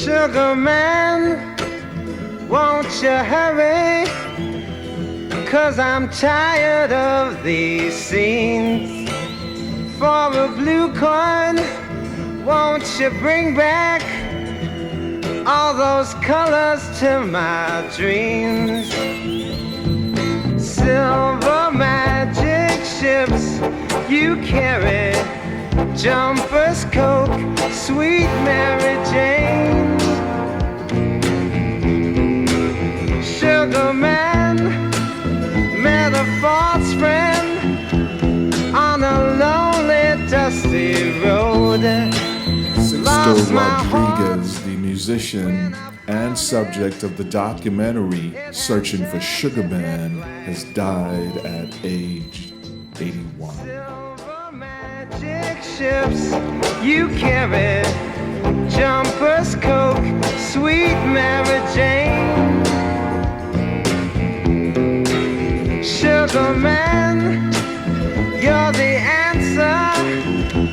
Sugar man, won't you hurry? 'Cause I'm tired of these scenes. For a blue coin, won't you bring back all those colors to my dreams? Silver magic ships you carry, jumpers, Coke, sweet Mary Jane. Sugar man, met a false friend on a lonely, dusty road. Sixto Rodriguez, the musician and subject of the documentary Searching for Sugar Man, has died at age 81. Silver magic ships you carry, jumpers, Coke, sweet Mary Jane. Sugar man, you're the answer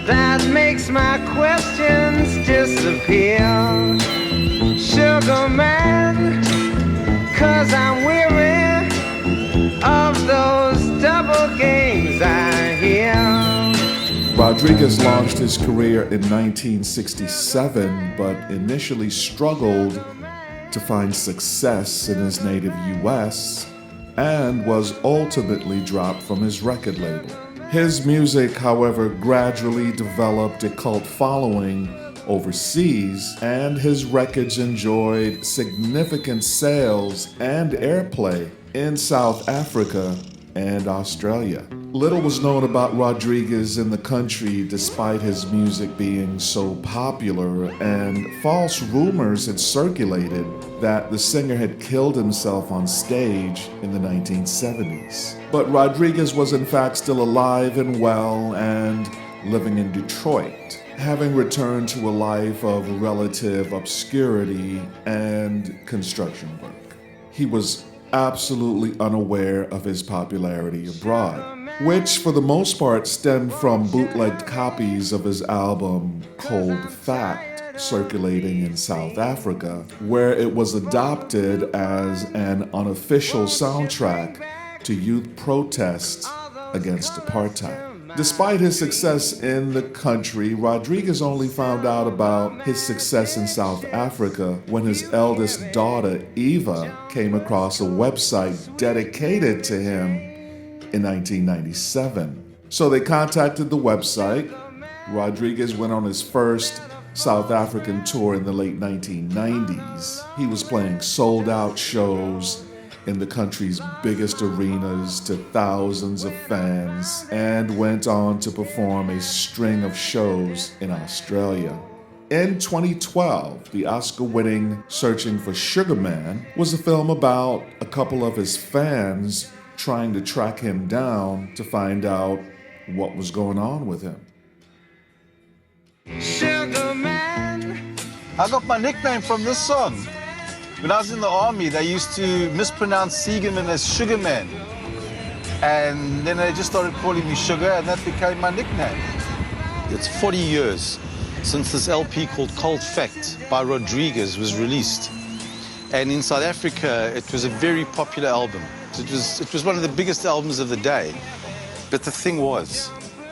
that makes my questions disappear. Sugar man, 'cause I'm weary of those double games I hear. Rodriguez launched his career in 1967, but initially struggled to find success in his native US and was ultimately dropped from his record label. His music, however, gradually developed a cult following overseas, and his records enjoyed significant sales and airplay in South Africa and Australia. Little was known about Rodriguez in the country despite his music being so popular, and false rumors had circulated that the singer had killed himself on stage in the 1970s. But Rodriguez was in fact still alive and well and living in Detroit, having returned to a life of relative obscurity and construction work. He was absolutely unaware of his popularity abroad, which for the most part stemmed from bootlegged copies of his album Cold Fact circulating in South Africa, where it was adopted as an unofficial soundtrack to youth protests against apartheid. Despite his success in the country, Rodriguez only found out about his success in South Africa when his eldest daughter, Eva, came across a website dedicated to him in 1997. So they contacted the website. Rodriguez went on his first South African tour in the late 1990s. He was playing sold-out shows in the country's biggest arenas to thousands of fans, and went on to perform a string of shows in Australia. In 2012, the Oscar-winning Searching for Sugar Man was a film about a couple of his fans trying to track him down to find out what was going on with him. Sugar man, I got my nickname from this song. When I was in the army, they used to mispronounce Siegerman as Sugarman. And then they just started calling me Sugar, and that became my nickname. It's 40 years since this LP called Cold Fact by Rodriguez was released. And in South Africa, it was a very popular album. It was one of the biggest albums of the day. But the thing was,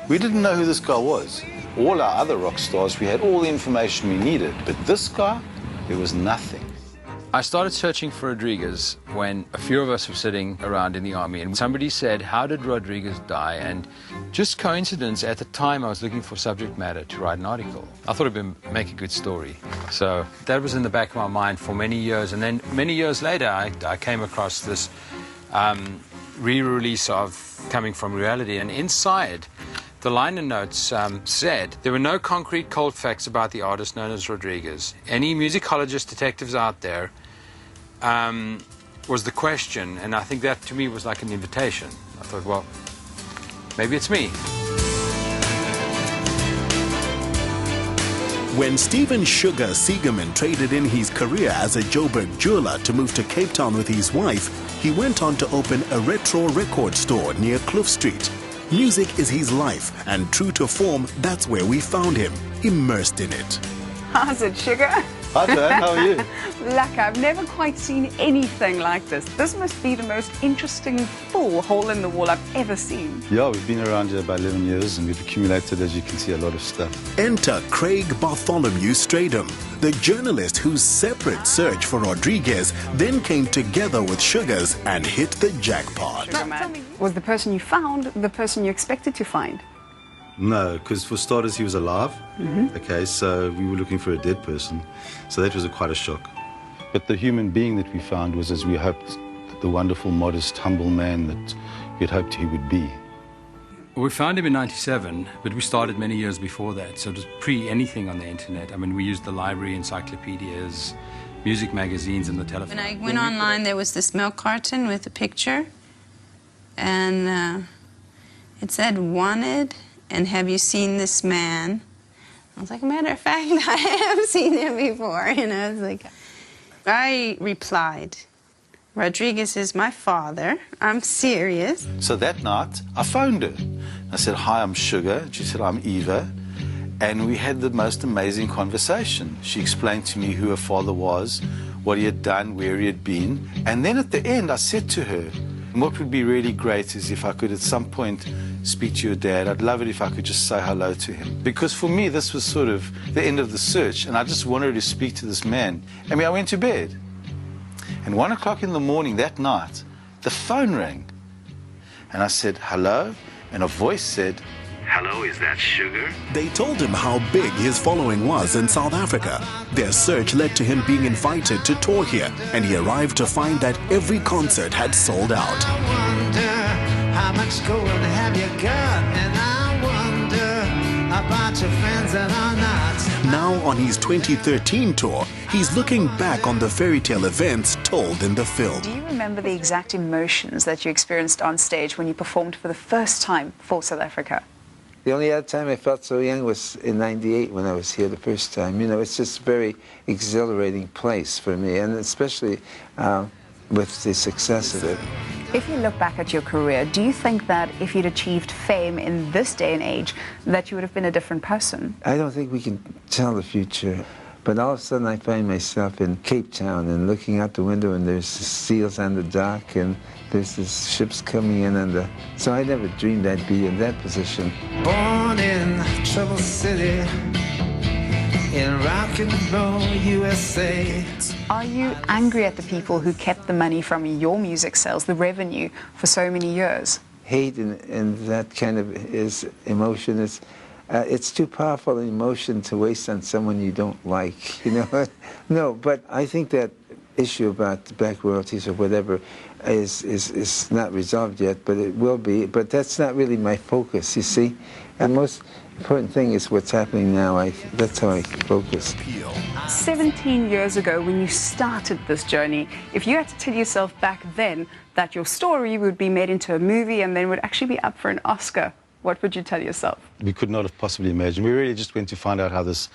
we didn't know who this guy was. All our other rock stars, we had all the information we needed. But this guy, there was nothing. I started searching for Rodriguez when a few of us were sitting around in the army, and somebody said, how did Rodriguez die? And just coincidence, at the time I was looking for subject matter to write an article. I thought it would make a good story. So that was in the back of my mind for many years. And then many years later, I came across this re-release of Coming From Reality, and inside the liner notes said there were no concrete cold facts about the artist known as Rodriguez. Any musicologist detectives out there was the question, and I think that to me was like an invitation. I thought, well, maybe it's me. When Stephen Sugar Siegerman traded in his career as a Joburg jeweler to move to Cape Town with his wife, he went on to open a retro record store near Cliff Street. Music is his life, and true to form, that's where we found him, immersed in it. How's it, Sugar? Hi, Joanne. How are you? Lekker. I've never quite seen anything like this. This must be the most interesting full hole in the wall I've ever seen. Yeah, we've been around here about 11 years and we've accumulated, as you can see, a lot of stuff. Enter Craig Bartholomew Stradom, the journalist whose separate search for Rodriguez then came together with Sugars and hit the jackpot. Was the person you found the person you expected to find? No, because for starters, he was alive. Okay, so we were looking for a dead person. So that was quite a shock. But the human being that we found was, as we hoped, the wonderful, modest, humble man that we had hoped he would be. We found him in '97, but we started many years before that, so it was pre-anything on the internet. I mean, we used the library, encyclopedias, music magazines, and the telephone. When I went online, there was this milk carton with a picture, and it said, "Wanted, and have you seen this man?" I was like, matter of fact, I have seen him before. I was like, I replied, "Rodriguez is my father. I'm serious." So that night, I phoned her. I said, "Hi, I'm Sugar." She said, "I'm Eva." And we had the most amazing conversation. She explained to me who her father was, what he had done, where he had been. And then at the end, I said to her, what would be really great is if I could at some point speak to your dad. I'd love it if I could just say hello to him. Because for me, this was sort of the end of the search, and I just wanted to speak to this man. I mean, I went to bed. And 1 o'clock in the morning that night, the phone rang. And I said, "Hello?" And a voice said, "Hello, is that Sugar?" They told him how big his following was in South Africa. Their search led to him being invited to tour here, and he arrived to find that every concert had sold out. I wonder how much gold have you got, and I wonder about your friends that are not. Now on his 2013 tour, he's looking back on the fairy tale events told in the film. Do you remember the exact emotions that you experienced on stage when you performed for the first time for South Africa? The only other time I felt so young was in '98 when I was here the first time. It's just a very exhilarating place for me, and especially with the success of it. If you look back at your career, do you think that if you'd achieved fame in this day and age, that you would have been a different person? I don't think we can tell the future, but all of a sudden I find myself in Cape Town and looking out the window, and there's the seals on the dock, and there's the ships coming in, and so I never dreamed I'd be in that position. Born in Trouble City, in rock and roll USA. Are you angry at the people who kept the money from your music sales, the revenue, for so many years? Hate and that kind of emotion is, it's too powerful an emotion to waste on someone you don't like, No, but I think that issue about the back royalties or whatever is not resolved yet, but it will be. But that's not really my focus, you see. The most important thing is what's happening now. That's how I focus. 17 years ago, when you started this journey, if you had to tell yourself back then that your story would be made into a movie and then would actually be up for an Oscar, what would you tell yourself? We could not have possibly imagined. We really just went to find out how this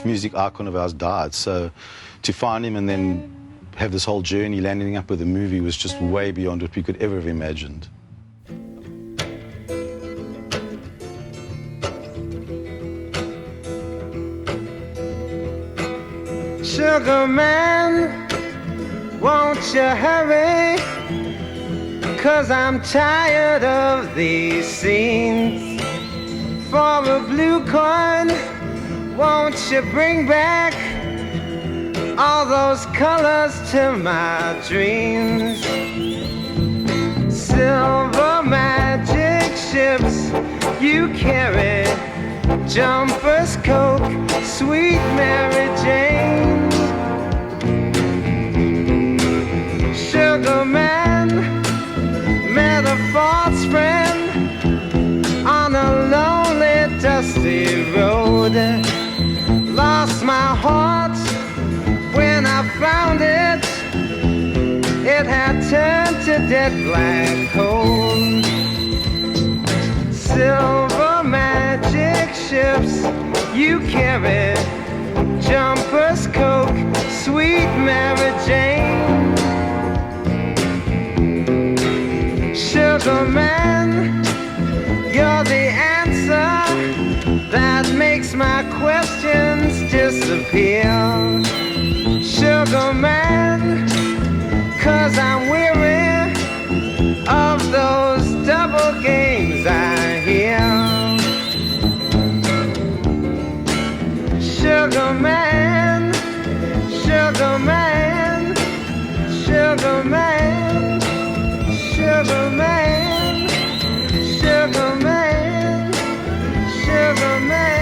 music icon of ours died. So to find him and then have this whole journey landing up with a movie was just way beyond what we could ever have imagined. Sugar man, won't you hurry? 'Cause I'm tired of these scenes. For a blue coin, won't you bring back all those colors to my dreams? Silver magic ships you carry, jumpers, Coke, sweet Mary Jane. Sugar man, met a false friend on a lonely, dusty road. Lost my heart when I found it. It had turned to dead black coal. Silver magic ships you carry, jumpers, Coke, sweet Mary Jane. Sugar man, you're the answer that makes my questions disappear. Sugar man, 'cause I'm weary of those double games I hear. Sugar man, sugar man, sugar man, sugar man, sugar man, sugar man, sugar man.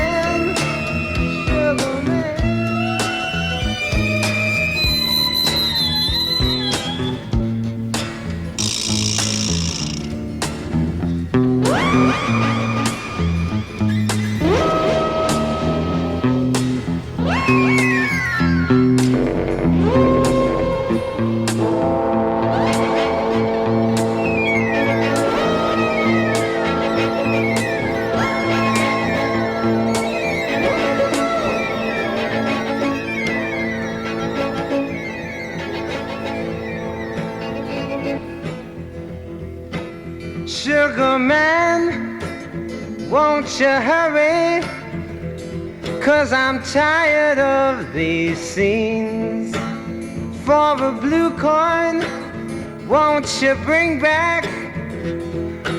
Sugar man, won't you hurry? 'Cause I'm tired of these scenes. For a blue coin, won't you bring back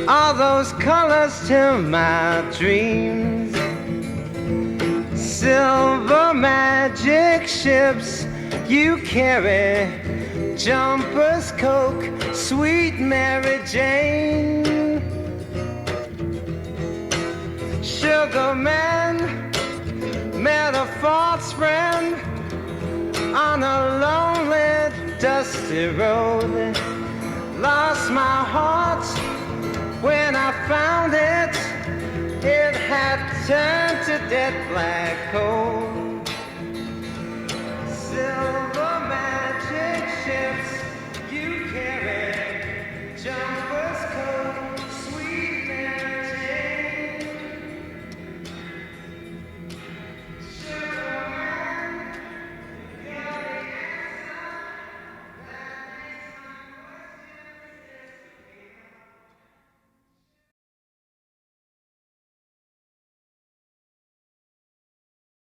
all those colors to my dreams? Silver magic ships you carry, jumpers, Coke, sweet Mary Jane. Sugar man, met a false friend on a lonely, dusty road. Lost my heart when I found it. It had turned to dead black coal.